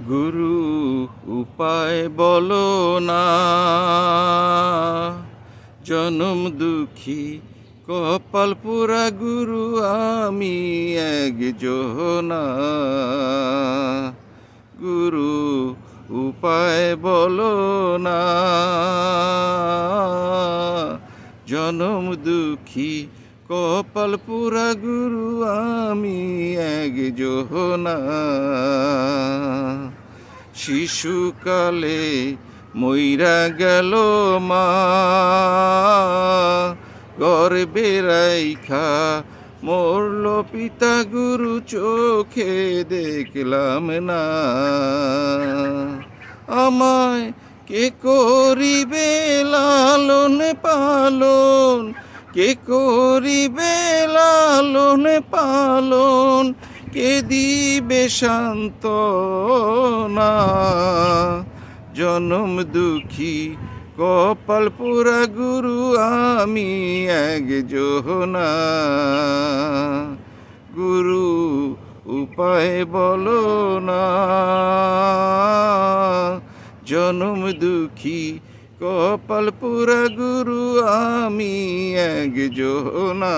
গুরু উপায় বলো না, জনম দুঃখী কপাল পোড়া গুরু আমি একজনা। গুরু উপায় বলো না, জনম দুঃখী কপাল পোড়া গুরু আমি একজনা। শিশুকালে মইরা গেল মা, গর্ভে রাইখা মরল পিতা, গুরু চোখে দেখলাম না। আমায় কে করিবে লালন পালন, কে করিবে লালন পালন, কে দিবে সান্ত্বনা। জনম দুঃখী কপাল পোড়া গুরু আমি একজনা। গুরু উপায় বলো না, জনম দুঃখী কপাল পোড়া গুরু আমি একজনা।